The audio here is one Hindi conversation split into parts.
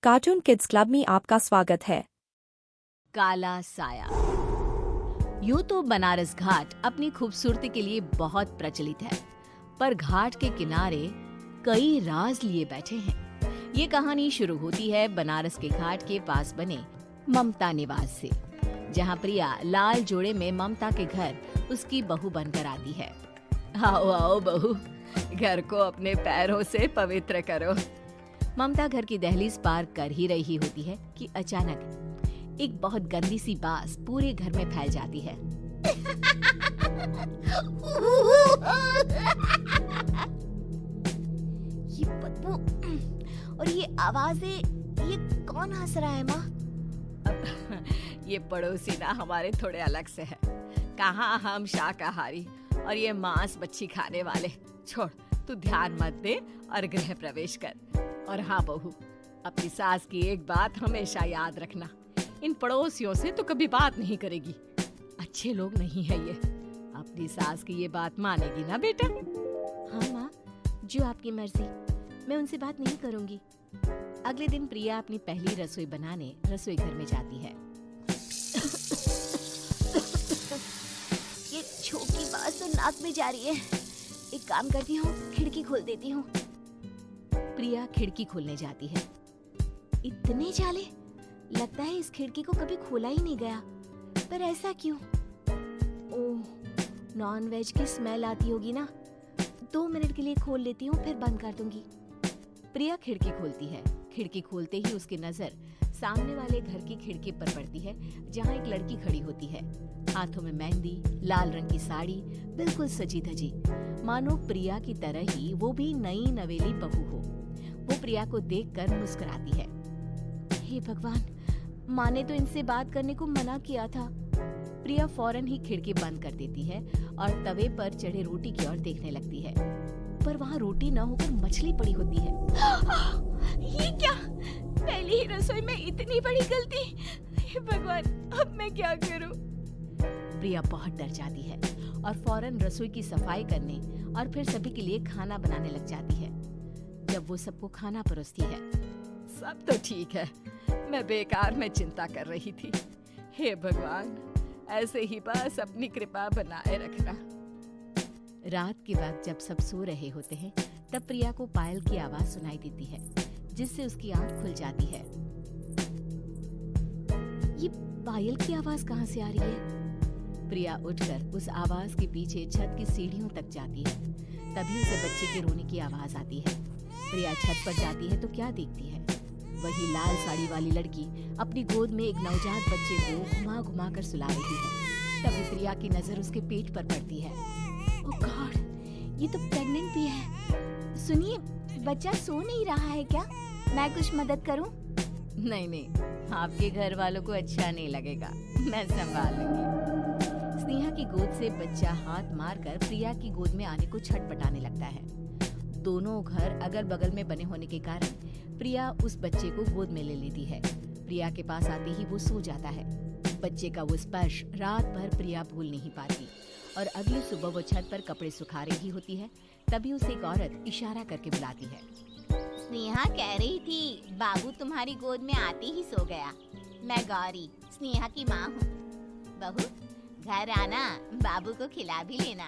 कार्टून किड्स क्लब में आपका स्वागत है। काला साया। यूं तो बनारस घाट अपनी खूबसूरती के लिए बहुत प्रचलित है, पर घाट के किनारे कई राज लिए बैठे हैं। ये कहानी शुरू होती है बनारस के घाट के पास बने ममता निवास से, जहां प्रिया लाल जोड़े में ममता के घर उसकी बहू बनकर आती है। आओ आओ बहू, घर को अपने पैरों से पवित्र करो। ममता घर की दहलीज पार कर ही रही होती है कि अचानक एक बहुत गंदी सी बास पूरे घर में फैल जाती है। ये बदबू और ये आवाजें, ये कौन हंस रहा है माँ? ये पड़ोसी ना हमारे थोड़े अलग से है। कहाँ हम शाकाहारी और ये मांस मच्छी खाने वाले। छोड़, तू ध्यान मत दे और गृह प्रवेश कर। और हाँ बहू, अपनी सास की एक बात हमेशा याद रखना, इन पड़ोसियों से तो कभी बात नहीं करेगी। अच्छे लोग नहीं है ये। अपनी सास की ये बात मानेगी ना बेटा? हाँ माँ, जो आपकी मर्जी, मैं उनसे बात नहीं करूंगी। अगले दिन प्रिया अपनी पहली रसोई बनाने रसोई घर में जाती है। ये छोटी बात तो नाक में जा रही है। एक काम करती हूँ, खिड़की खोल देती हूँ। प्रिया खिड़की खोलने जाती है। इतने जाले, लगता है इस खिड़की को कभी खोला ही नहीं गया। पर ऐसा क्यों? ओह, नॉन वेज की स्मेल आती होगी ना। 2 मिनट के लिए खोल लेती हूँ, फिर बंद कर दूंगी। प्रिया खिड़की खोलती है। खिड़की खोलते ही उसकी नजर सामने वाले घर की खिड़की पर पड़ती है, जहाँ एक लड़की खड़ी होती है। हाथों में मेहंदी, लाल रंग की साड़ी, बिल्कुल सजी धजी, मानो प्रिया की तरह ही वो भी नई नवेली बहू हो। वो प्रिया को देखकर मुस्कुराती है। हे भगवान, माँ ने तो इनसे बात करने को मना किया था। प्रिया फौरन ही खिड़की बंद कर देती है और तवे पर चढ़े रोटी की ओर देखने लगती है, पर वहाँ रोटी न होकर मछली पड़ी होती है। ये क्या? पहली ही रसोई में इतनी बड़ी गलती। हे भगवान, अब मैं क्या करूं? प्रिया बहुत डर जाती है और फौरन रसोई की सफाई करने और फिर सभी के लिए खाना बनाने लग जाती है। जब वो सबको खाना परोसती है, सब तो ठीक है, मैं बेकार में चिंता कर रही थी। हे भगवान, ऐसे ही बस अपनी कृपा बनाए रखना। रात के वक्त जब सब सो रहे होते हैं, तब प्रिया को पायल की आवाज सुनाई देती है, जिससे उसकी आंख खुल जाती है। ये पायल की आवाज कहाँ से आ रही है? प्रिया उठकर उस आवाज के पीछे छत की सीढ़ियों तक जाती है। तभी उसे बच्चे के रोने की आवाज आती है। प्रिया छत पर जाती है तो क्या देखती है? वही लाल साड़ी वाली लड़की अपनी गोद में एक नवजात बच्चे को घुमा घुमा कर सुला रही है। तभी प्रिया की नजर उसके पेट पर पड़ती है। ओह गॉड, ये तो प्रेग्नेंट भी है। सुनिए, बच्चा सो नहीं रहा है क्या? मैं कुछ मदद करूं? नहीं नहीं, आपके घर वालों को अच्छा नहीं लगेगा, मैं संभाल लूंगी। स्नेहा की गोद से बच्चा हाथ मारकर प्रिया की गोद में आने को छटपटाने लगता है। दोनों घर अगल बगल में बने होने के कारण प्रिया उस बच्चे को गोद में ले लेती है। प्रिया के पास आते ही वो सो जाता है। बच्चे का वो स्पर्श रात भर प्रिया भूल नहीं पाती और अगली सुबह वो छत पर कपड़े सुखा रही होती है। तभी उसे एक औरत इशारा करके बुलाती है। स्नेहा कह रही थी बाबू तुम्हारी गोद में आते ही सो गया। मैं गौरी, स्नेहा की माँ हूँ। बहू, घर आना, बाबू को खिला भी लेना।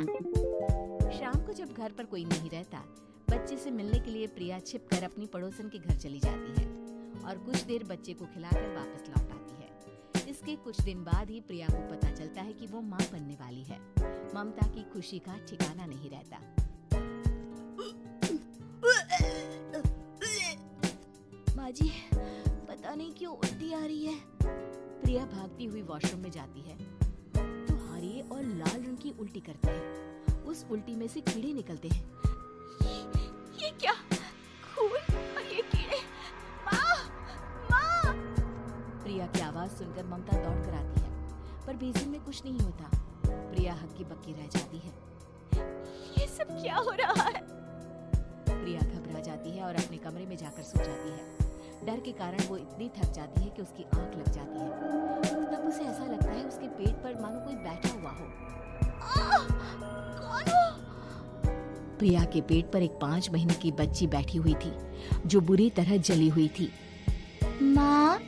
शाम को जब घर पर कोई नहीं रहता, बच्चे से मिलने के लिए प्रिया छिपकर अपनी पड़ोसन के घर चली जाती है और कुछ देर बच्चे को खिलाकर वापस लौट आती है। इसके कुछ दिन बाद ही प्रिया को पता चलता है कि वो माँ बनने वाली है। ममता की खुशी का ठिकाना नहीं रहता। माँ जी, पता नहीं क्यों उल्टी आ रही है। प्रिया भागती हुई वॉशरूम में जाती है तो हरे और लाल रंग की उल्टी करती है। उस उल्टी में से कीड़े निकलते हैं। ये क्या? खून और ये कीड़े! माँ! माँ! प्रिया की आवाज सुनकर ममता दौड़ कर आती है, पर बेसिन में कुछ नहीं होता। प्रिया हक्की बक्की रह जाती है। ये सब क्या हो रहा है? प्रिया घबरा जाती है और अपने कमरे में जाकर सो जाती है। डर के कारण वो इतनी थक जाती है कि उसकी आंख लग जाती है। तब उसे ऐसा लगता है उसके पेट पर मानो कोई बैठा हुआ हो। कौन हो? प्रिया के पेट पर एक 5 महीने की बच्ची बैठी हुई थी, जो बुरी तरह जली हुई थी। माँ,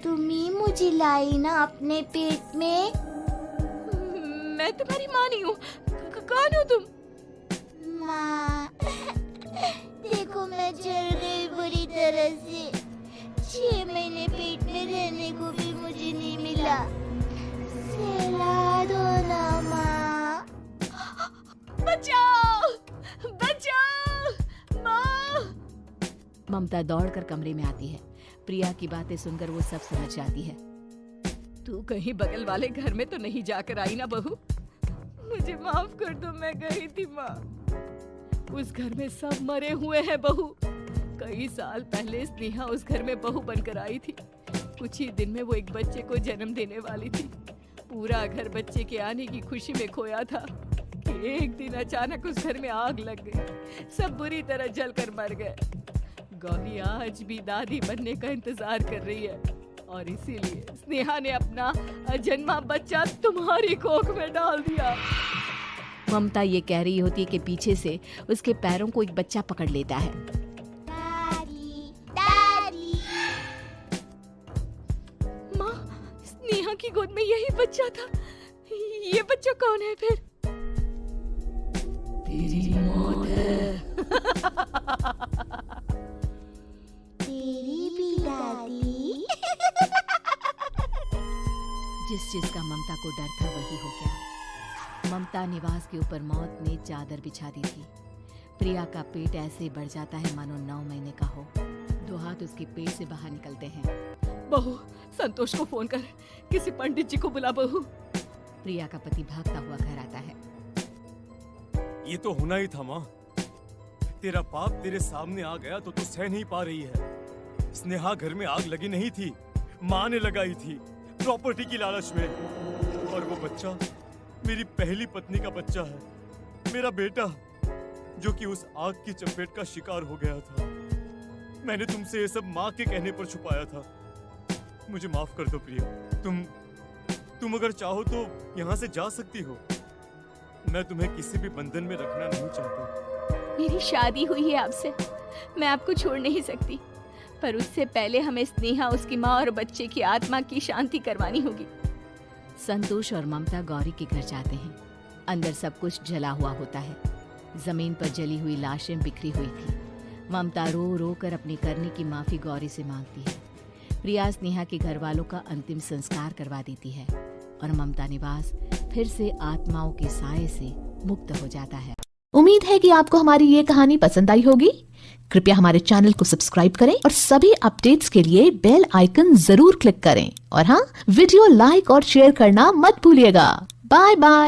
तुम ही मुझे लाई ना अपने पेट में। मैं तुम्हारी माँ नहीं हूँ। कौन हो तुम? माँ, देखो मैं जल गई बुरी तरह से। 6 महीने पेट में रहने को भी मुझे नहीं मिला। सहला दो ना माँ। बचाओ, बचाओ माँ। ममता दौड़कर कमरे में आती है। प्रिया की बातें सुनकर वो सब समझ जाती है। तू कहीं बगल वाले घर में तो नहीं जाकर आई ना बहू? मुझे माफ कर दो, मैं गई थी माँ। उस घर में सब मरे हुए हैं बहू। कई साल पहले स्नेहा उस घर में बहू बनकर आई थी। कुछ ही दिन में वो एक बच्चे को जन्म देने वाली थी। पूरा घर बच्चे के आने की खुशी में खोया था कि एक दिन अचानक उस घर में आग लग गई। सब बुरी तरह जलकर मर गए। गौरी आज भी दादी बनने का इंतजार कर रही है और इसीलिए स्नेहा ने अपना अजन्मा बच्चा तुम्हारी कोख में डाल दिया। ममता ये कह रही होती है कि पीछे से उसके पैरों को एक बच्चा पकड़ लेता है। दादी, दादी। माँ, स्नेहा की गोद में यही बच्चा था। ये बच्चा कौन है फिर? तेरी मौत है। तेरी भी दादी। जिस चीज का ममता को डर था वही हो गया। ममता निवास के ऊपर मौत ने चादर बिछा दी थी। प्रिया का पेट ऐसे बढ़ जाता है मानो 9 महीने का हो। 2 हाथ उसके पेट से बाहर निकलते हैं। बहू, संतोष को फोन कर, किसी पंडित जी को बुला बहू। प्रिया का पति भागता हुआ घर आता है। ये तो होना ही था माँ। तेरा पाप तेरे सामने आ गया तो तू सह नहीं पा रही है। स्नेहा घर में आग लगी नहीं थी, माँ ने लगाई थी प्रॉपर्टी की लालच में। और वो बच्चा मेरी पहली पत्नी का बच्चा है, मेरा बेटा, जो कि उस आग की चपेट का शिकार हो गया था। मैंने तुमसे ये सब माँ के कहने पर छुपाया था। मुझे माफ कर दो प्रिया। तुम अगर चाहो तो यहाँ से जा सकती हो। मैं तुम्हें किसी भी बंधन में रखना नहीं चाहता। मेरी शादी हुई है आपसे, मैं आपको छोड़ नहीं सकती, पर उससे पहले हमें स्नेहा, उसकी माँ और बच्चे की आत्मा की शांति करवानी होगी। संतोष और ममता गौरी के घर जाते हैं। अंदर सब कुछ जला हुआ होता है। जमीन पर जली हुई लाशें बिखरी हुई थी। ममता रो रो कर अपनी करने की माफी गौरी से मांगती है। प्रिया स्नेहा के घर वालों का अंतिम संस्कार करवा देती है और ममता निवास फिर से आत्माओं के साए से मुक्त हो जाता है। उम्मीद है कि आपको हमारी ये कहानी पसंद आई होगी। कृपया हमारे चैनल को सब्सक्राइब करें और सभी अपडेट्स के लिए बेल आइकन जरूर क्लिक करें। और हाँ, वीडियो लाइक और शेयर करना मत भूलिएगा। Bye bye.